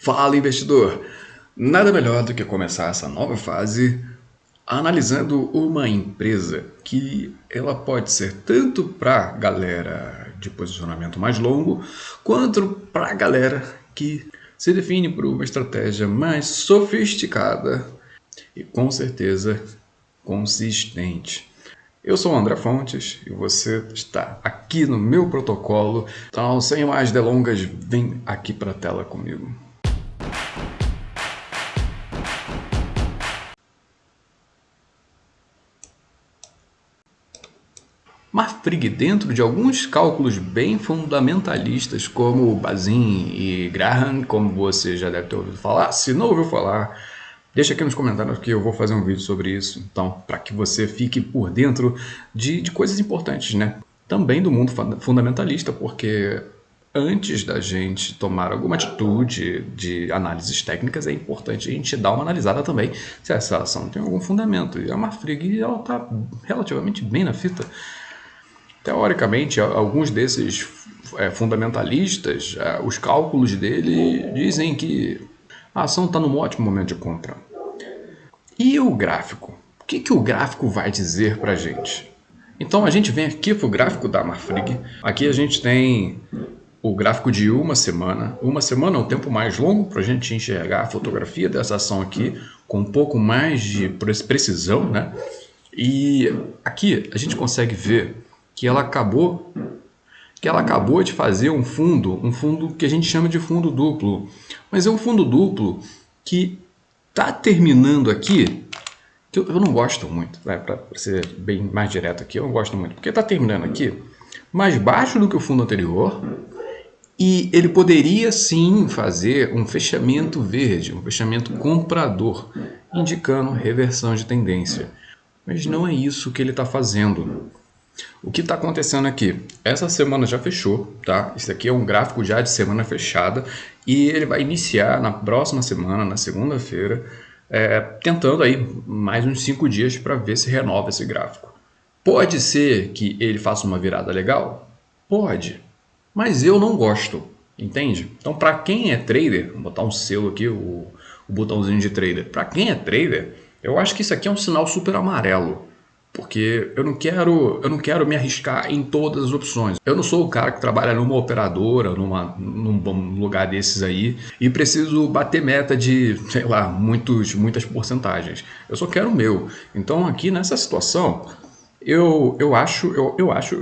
Fala, investidor! Nada melhor do que começar essa nova fase analisando uma empresa que ela pode ser tanto para a galera de posicionamento mais longo, quanto para a galera que se define por uma estratégia mais sofisticada e com certeza consistente. Eu sou o André Fontes e você está aqui no meu protocolo. Então, sem mais delongas, vem aqui para a tela comigo. Marfrig, dentro de alguns cálculos bem fundamentalistas, como Bazin e Graham, como você já deve ter ouvido falar. Se não ouviu falar, deixa aqui nos comentários que eu vou fazer um vídeo sobre isso. Então, para que você fique por dentro de coisas importantes, né? Também do mundo fundamentalista, porque antes da gente tomar alguma atitude de análises técnicas, é importante a gente dar uma analisada também se essa ação tem algum fundamento. E a Marfrig está relativamente bem na fita. Teoricamente, alguns desses fundamentalistas, os cálculos dele dizem que a ação está num ótimo momento de compra. E o gráfico? O que o gráfico vai dizer para a gente? Então a gente vem aqui para o gráfico da Marfrig. Aqui a gente tem o gráfico de uma semana. Uma semana é um tempo mais longo para a gente enxergar a fotografia dessa ação aqui com um pouco mais de precisão, né? E aqui a gente consegue ver que ela acabou de fazer um fundo que a gente chama de fundo duplo. Mas é um fundo duplo que está terminando aqui, que eu não gosto muito, para ser bem mais direto aqui, eu não gosto muito, porque está terminando aqui mais baixo do que o fundo anterior, e ele poderia sim fazer um fechamento verde, um fechamento comprador, indicando reversão de tendência. Mas não é isso que ele está fazendo. O que está acontecendo aqui? Essa semana já fechou, tá? Isso aqui é um gráfico já de semana fechada e ele vai iniciar na próxima semana, na segunda-feira, tentando aí mais uns 5 dias para ver se renova esse gráfico. Pode ser que ele faça uma virada legal? Pode, mas eu não gosto, entende? Então, para quem é trader, vou botar um selo aqui, o botãozinho de trader. Para quem é trader, eu acho que isso aqui é um sinal super amarelo. Porque eu não quero me arriscar em todas as opções. Eu não sou o cara que trabalha numa operadora, num lugar desses aí, e preciso bater meta de, sei lá, muitas porcentagens. Eu só quero o meu. Então aqui nessa situação, eu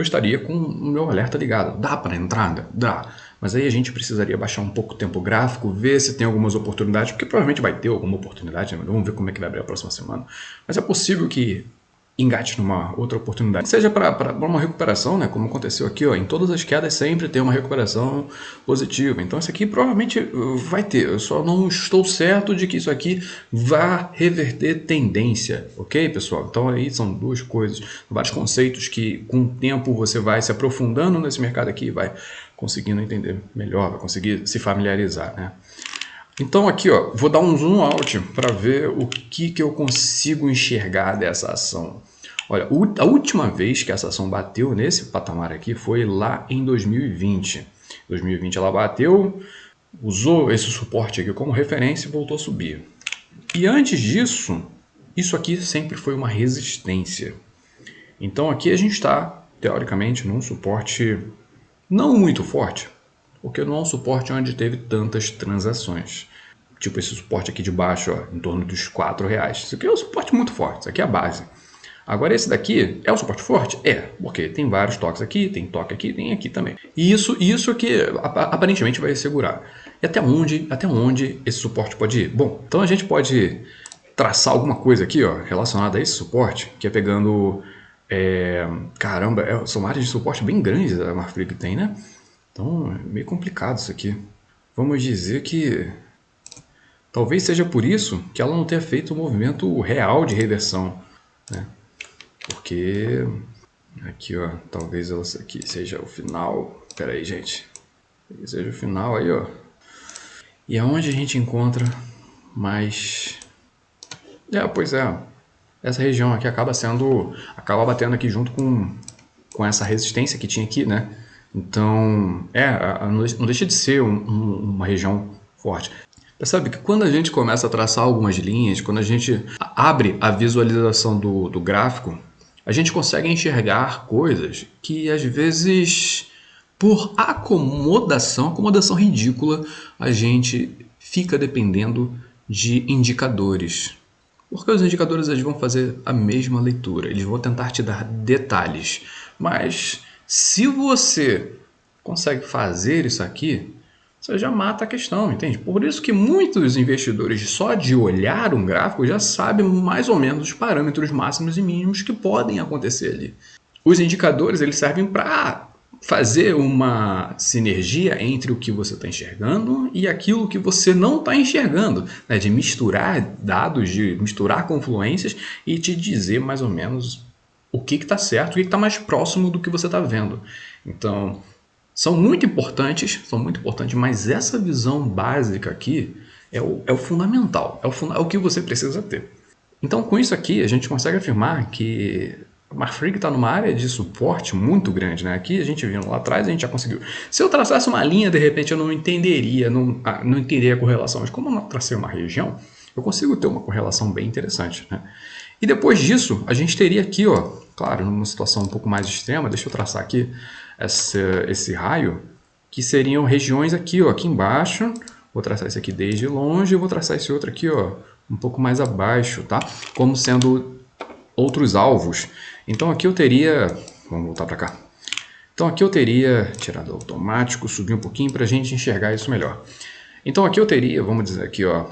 estaria com o meu alerta ligado. Dá para entrar? Dá. Mas aí a gente precisaria baixar um pouco o tempo gráfico, ver se tem algumas oportunidades, porque provavelmente vai ter alguma oportunidade, né? Vamos ver como é que vai abrir a próxima semana. Mas é possível que engate numa outra oportunidade, seja para uma recuperação, né, como aconteceu aqui, ó, em todas as quedas sempre tem uma recuperação positiva, então isso aqui provavelmente vai ter, eu só não estou certo de que isso aqui vá reverter tendência, ok, pessoal? Então aí são duas coisas, vários conceitos que com o tempo você vai se aprofundando nesse mercado aqui, vai conseguindo entender melhor, vai conseguir se familiarizar, né? Então aqui, ó, vou dar um zoom out para ver o que eu consigo enxergar dessa ação. Olha, a última vez que essa ação bateu nesse patamar aqui foi lá em 2020. Em 2020 ela bateu, usou esse suporte aqui como referência e voltou a subir. E antes disso, isso aqui sempre foi uma resistência. Então aqui a gente está, teoricamente, num suporte não muito forte, porque não é um suporte onde teve tantas transações. Tipo esse suporte aqui de baixo, ó, em torno dos R$4. Isso aqui é um suporte muito forte, isso aqui é a base. Agora esse daqui é um suporte forte? É, porque tem vários toques aqui, tem toque aqui, tem aqui também. E isso que aparentemente vai segurar. E até onde esse suporte pode ir? Bom, então a gente pode traçar alguma coisa aqui, ó, relacionada a esse suporte, que é pegando... são áreas de suporte bem grandes a Marfrig tem, né? Então é meio complicado isso aqui. Vamos dizer que talvez seja por isso que ela não tenha feito um movimento real de reversão, né? Porque aqui, ó, talvez ela aqui seja o final. Pera aí, gente. Seja o final aí, ó. E é onde a gente encontra mais... pois é. Essa região aqui acaba batendo aqui junto com essa resistência que tinha aqui, né? Então, não deixa de ser uma região forte. Percebe que quando a gente começa a traçar algumas linhas, quando a gente abre a visualização do gráfico, a gente consegue enxergar coisas que às vezes, por acomodação ridícula, a gente fica dependendo de indicadores. Porque os indicadores eles vão fazer a mesma leitura, eles vão tentar te dar detalhes. Mas se você consegue fazer isso aqui, você já mata a questão, entende? Por isso que muitos investidores, só de olhar um gráfico, já sabem mais ou menos os parâmetros máximos e mínimos que podem acontecer ali. Os indicadores eles servem para fazer uma sinergia entre o que você está enxergando e aquilo que você não está enxergando, né? De misturar dados, de misturar confluências e te dizer mais ou menos o que está certo, o que está mais próximo do que você está vendo. Então, são muito importantes, mas essa visão básica aqui é o fundamental, é o que você precisa ter. Então, com isso aqui, a gente consegue afirmar que a Marfrig está numa área de suporte muito grande, né? Aqui a gente viu lá atrás, a gente já conseguiu. Se eu traçasse uma linha, de repente eu não entenderia, não entenderia a correlação, mas como eu não tracei uma região, eu consigo ter uma correlação bem interessante, né? E depois disso, a gente teria aqui, ó, claro, numa situação um pouco mais extrema, deixa eu traçar aqui esse raio, que seriam regiões aqui, ó, aqui embaixo. Vou traçar esse aqui desde longe e vou traçar esse outro aqui, ó, um pouco mais abaixo, tá? Como sendo outros alvos. Então aqui eu teria, vamos voltar para cá. Então aqui eu teria tirado automático, subir um pouquinho para a gente enxergar isso melhor. Então aqui eu teria, vamos dizer aqui, ó,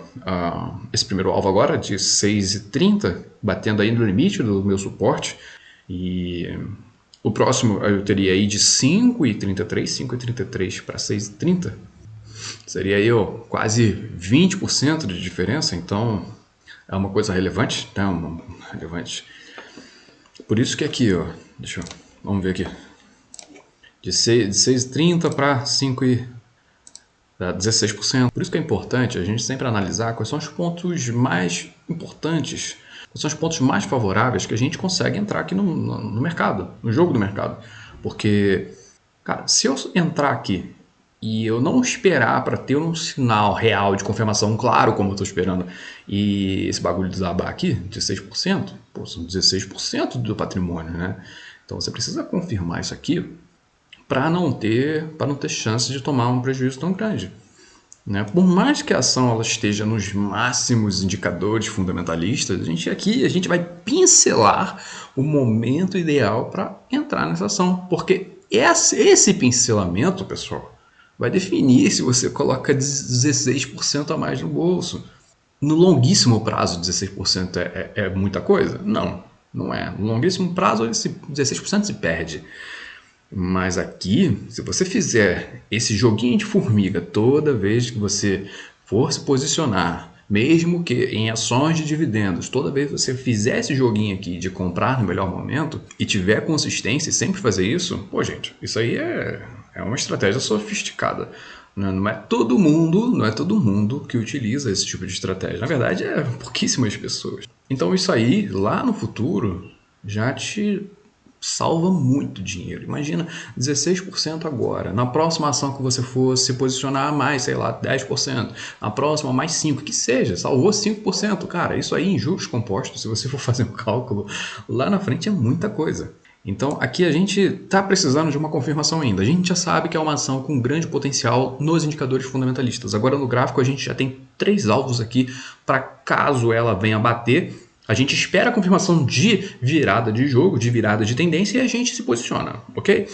esse primeiro alvo agora de 6,30, batendo aí no limite do meu suporte. E o próximo eu teria aí de 5,33 para 6,30. Seria aí, ó, quase 20% de diferença, então é uma coisa relevante, né? Relevante. Por isso que aqui, ó, vamos ver aqui, de 6,30 para 16%. Por isso que é importante a gente sempre analisar quais são os pontos mais importantes, quais são os pontos mais favoráveis que a gente consegue entrar aqui no mercado, no jogo do mercado. Porque, cara, se eu entrar aqui e eu não esperar para ter um sinal real de confirmação, claro, como eu estou esperando, e esse bagulho desabar aqui, 16%, pô, são 16% do patrimônio, né? Então você precisa confirmar isso aqui para não ter chance de tomar um prejuízo tão grande, né? Por mais que a ação ela esteja nos máximos indicadores fundamentalistas, a gente vai pincelar o momento ideal para entrar nessa ação, porque esse pincelamento, pessoal, vai definir se você coloca 16% a mais no bolso. No longuíssimo prazo, 16% é muita coisa? Não, não é. No longuíssimo prazo, esse 16% se perde. Mas aqui, se você fizer esse joguinho de formiga toda vez que você for se posicionar, mesmo que em ações de dividendos, toda vez que você fizer esse joguinho aqui de comprar no melhor momento e tiver consistência e sempre fazer isso, pô, gente, isso aí é uma estratégia sofisticada. Não é todo mundo que utiliza esse tipo de estratégia. Na verdade, é pouquíssimas pessoas. Então isso aí, lá no futuro, já te salva muito dinheiro. Imagina 16% agora. Na próxima ação que você for se posicionar mais, sei lá, 10%. Na próxima, mais 5%. Que seja, salvou 5%. Cara, isso aí em juros compostos, se você for fazer um cálculo, lá na frente é muita coisa. Então aqui a gente está precisando de uma confirmação ainda. A gente já sabe que é uma ação com grande potencial nos indicadores fundamentalistas. Agora no gráfico a gente já tem 3 alvos aqui para caso ela venha bater. A gente espera a confirmação de virada de jogo, de virada de tendência e a gente se posiciona, ok?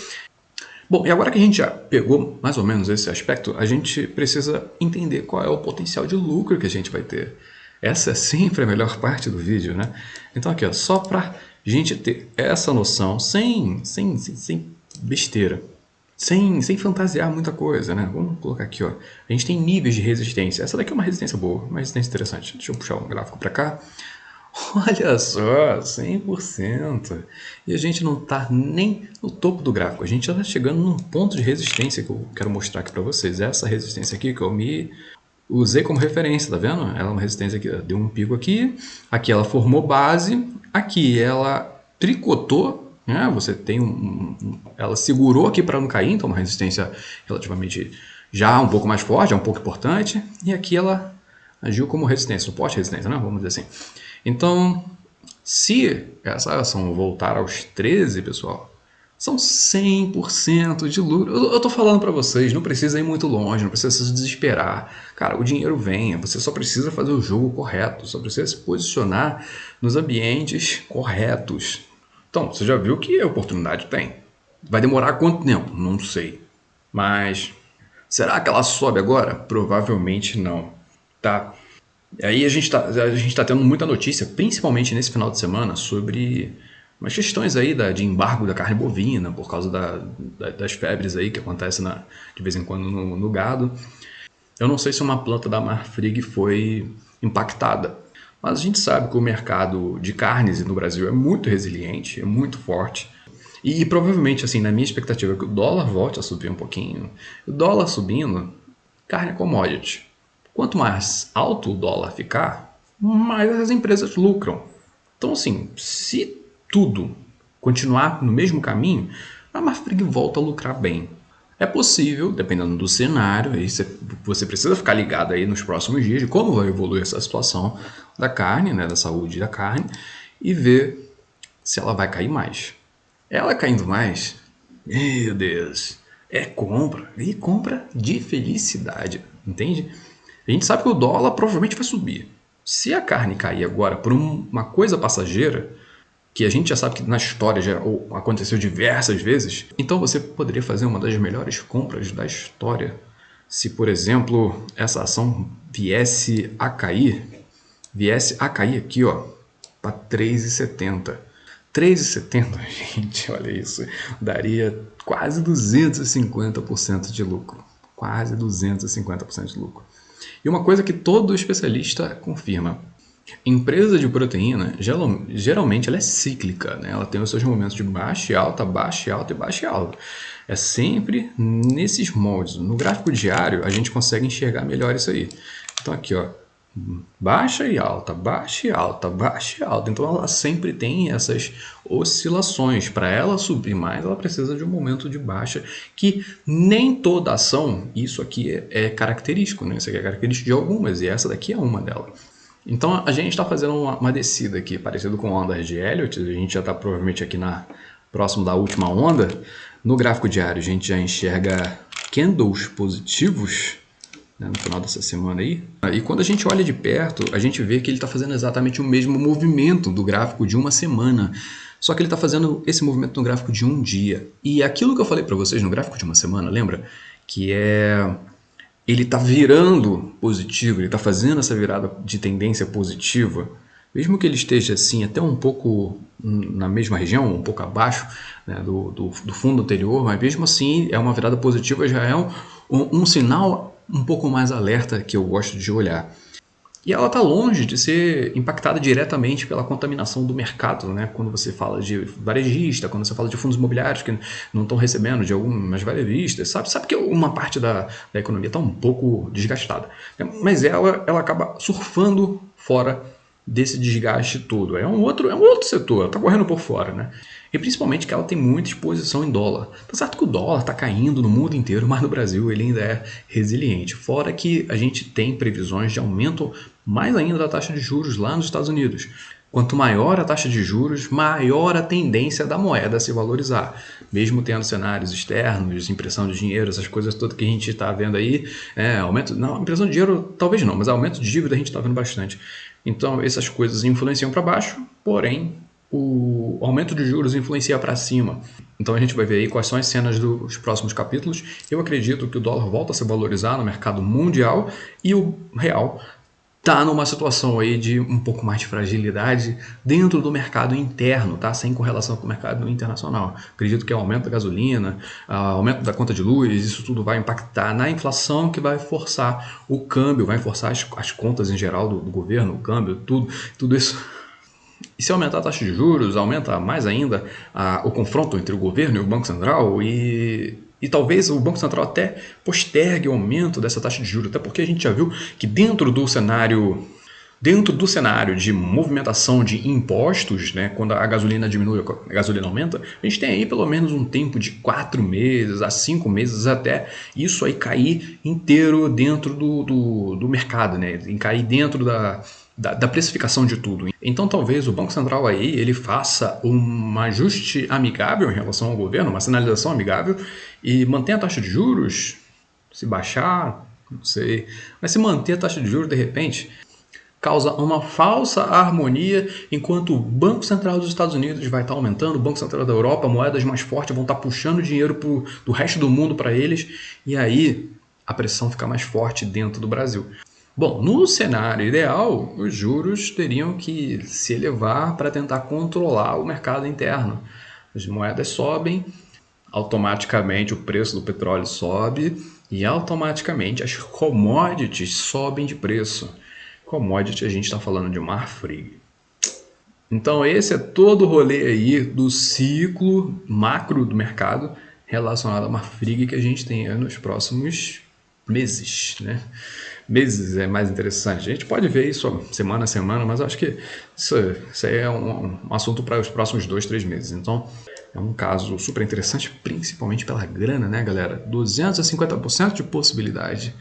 Bom, e agora que a gente já pegou mais ou menos esse aspecto, a gente precisa entender qual é o potencial de lucro que a gente vai ter. Essa é sempre a melhor parte do vídeo, né? Então aqui, ó, só para a gente ter essa noção, sem besteira, sem fantasiar muita coisa, né? Vamos colocar aqui, ó. A gente tem níveis de resistência. Essa daqui é uma resistência boa, uma resistência interessante. Deixa eu puxar um gráfico para cá. Olha só, 100%. E a gente não está nem no topo do gráfico. A gente já está chegando num ponto de resistência que eu quero mostrar aqui para vocês. Essa resistência aqui que eu me usei como referência, tá vendo? Ela é uma resistência que deu um pico aqui. Aqui ela formou base. Aqui ela tricotou, né? Você tem ela segurou aqui para não cair, então uma resistência relativamente já um pouco mais forte, é um pouco importante. E aqui ela agiu como resistência, suporte e resistência, né? Vamos dizer assim. Então, se essa ação voltar aos 13, pessoal, são 100% de lucro. Eu tô falando para vocês, não precisa ir muito longe, não precisa se desesperar. Cara, o dinheiro vem, você só precisa fazer o jogo correto, só precisa se posicionar nos ambientes corretos. Então, você já viu que a oportunidade tem. Vai demorar quanto tempo? Não sei. Mas será que ela sobe agora? Provavelmente não, tá? E aí a gente tá tendo muita notícia, principalmente nesse final de semana, sobre umas questões aí de embargo da carne bovina, por causa das febres aí que acontecem de vez em quando no gado. Eu não sei se uma planta da Marfrig foi impactada, mas a gente sabe que o mercado de carnes no Brasil é muito resiliente, é muito forte. E provavelmente, assim, na minha expectativa, é que o dólar volte a subir um pouquinho. O dólar subindo, carne é commodity. Quanto mais alto o dólar ficar, mais as empresas lucram. Então, assim, se tudo continuar no mesmo caminho, a Marfrig volta a lucrar bem. É possível, dependendo do cenário, aí você precisa ficar ligado aí nos próximos dias de como vai evoluir essa situação da carne, né, da saúde da carne, e ver se ela vai cair mais. Ela caindo mais, meu Deus, é compra, e compra de felicidade, entende? A gente sabe que o dólar provavelmente vai subir. Se a carne cair agora por uma coisa passageira, que a gente já sabe que na história já aconteceu diversas vezes, então você poderia fazer uma das melhores compras da história. Se, por exemplo, essa ação viesse a cair aqui, ó, para 3,70. 3,70, gente, olha isso, daria quase 250% de lucro. Quase 250% de lucro. E uma coisa que todo especialista confirma: empresa de proteína, geralmente ela é cíclica, né? Ela tem os seus momentos de baixa e alta, baixa e alta e baixa e alta. É sempre nesses moldes. No gráfico diário, a gente consegue enxergar melhor isso aí. Então aqui, ó, baixa e alta, baixa e alta, baixa e alta. Então ela sempre tem essas oscilações. Para ela subir mais, ela precisa de um momento de baixa, que nem toda ação, isso aqui é característico, né? Isso aqui é característico de algumas, e essa daqui é uma delas. Então a gente está fazendo uma descida aqui, parecido com ondas de Elliott. A gente já está provavelmente aqui próximo da última onda. No gráfico diário a gente já enxerga candles positivos, né, no final dessa semana aí. E quando a gente olha de perto, a gente vê que ele está fazendo exatamente o mesmo movimento do gráfico de uma semana. Só que ele está fazendo esse movimento no gráfico de um dia. E aquilo que eu falei para vocês no gráfico de uma semana, lembra? Que ele está virando positivo, ele está fazendo essa virada de tendência positiva, mesmo que ele esteja assim até um pouco na mesma região, um pouco abaixo, né, do fundo anterior, mas mesmo assim é uma virada positiva, já é um sinal um pouco mais alerta que eu gosto de olhar. E ela está longe de ser impactada diretamente pela contaminação do mercado, né? Quando você fala de varejista, quando você fala de fundos imobiliários que não estão recebendo de algumas varejistas, sabe que uma parte da economia está um pouco desgastada, né? Mas ela acaba surfando fora desse desgaste todo. É um outro setor, ela está correndo por fora, né? E principalmente que ela tem muita exposição em dólar. Tá certo que o dólar está caindo no mundo inteiro, mas no Brasil ele ainda é resiliente. Fora que a gente tem previsões de aumento mais ainda da taxa de juros lá nos Estados Unidos. Quanto maior a taxa de juros, maior a tendência da moeda a se valorizar. Mesmo tendo cenários externos, impressão de dinheiro, essas coisas todas que a gente está vendo aí, impressão de dinheiro talvez não, mas aumento de dívida a gente está vendo bastante. Então essas coisas influenciam para baixo, porém o aumento de juros influencia para cima. Então a gente vai ver aí quais são as cenas dos próximos capítulos. Eu acredito que o dólar volta a se valorizar no mercado mundial e o real está numa situação aí de um pouco mais de fragilidade dentro do mercado interno, tá? Sem correlação com o mercado internacional. Acredito que o aumento da gasolina, o aumento da conta de luz, isso tudo vai impactar na inflação, que vai forçar o câmbio, vai forçar as contas em geral do governo, o câmbio, tudo isso. E se aumentar a taxa de juros, aumenta mais ainda o confronto entre o governo e o Banco Central, e talvez o Banco Central até postergue o aumento dessa taxa de juros, até porque a gente já viu que dentro do cenário Dentro do cenário de movimentação de impostos, né, quando a gasolina diminui, a gasolina aumenta, a gente tem aí pelo menos um tempo de 4 meses a 5 meses até isso aí cair inteiro dentro do mercado, né, em cair dentro da precificação de tudo. Então talvez o Banco Central aí ele faça um ajuste amigável em relação ao governo, uma sinalização amigável e mantenha a taxa de juros, se baixar, não sei, mas se manter a taxa de juros de repente causa uma falsa harmonia, enquanto o Banco Central dos Estados Unidos vai estar aumentando, o Banco Central da Europa, moedas mais fortes vão estar puxando dinheiro do resto do mundo para eles, e aí a pressão fica mais forte dentro do Brasil. Bom, no cenário ideal, os juros teriam que se elevar para tentar controlar o mercado interno. As moedas sobem, automaticamente o preço do petróleo sobe e automaticamente as commodities sobem de preço. Commodity, a gente está falando de Marfrig. Então esse é todo o rolê aí do ciclo macro do mercado relacionado a Marfrig que a gente tem nos próximos meses, né? Meses é mais interessante. A gente pode ver isso semana a semana, mas eu acho que isso aí é um assunto para os próximos 2, 3 meses. Então é um caso super interessante, principalmente pela grana, né, galera? 250% de possibilidade.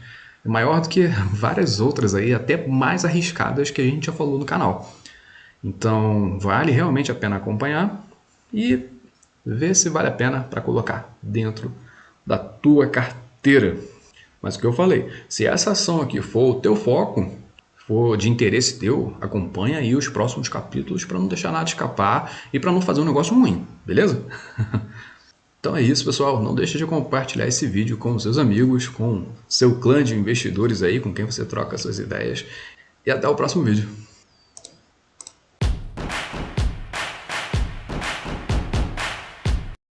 Maior do que várias outras aí, até mais arriscadas que a gente já falou no canal. Então, vale realmente a pena acompanhar e ver se vale a pena para colocar dentro da tua carteira. Mas o que eu falei, se essa ação aqui for o teu foco, for de interesse teu, acompanha aí os próximos capítulos para não deixar nada escapar e para não fazer um negócio ruim, beleza? Então é isso, pessoal. Não deixe de compartilhar esse vídeo com os seus amigos, com seu clã de investidores aí, com quem você troca suas ideias. E até o próximo vídeo.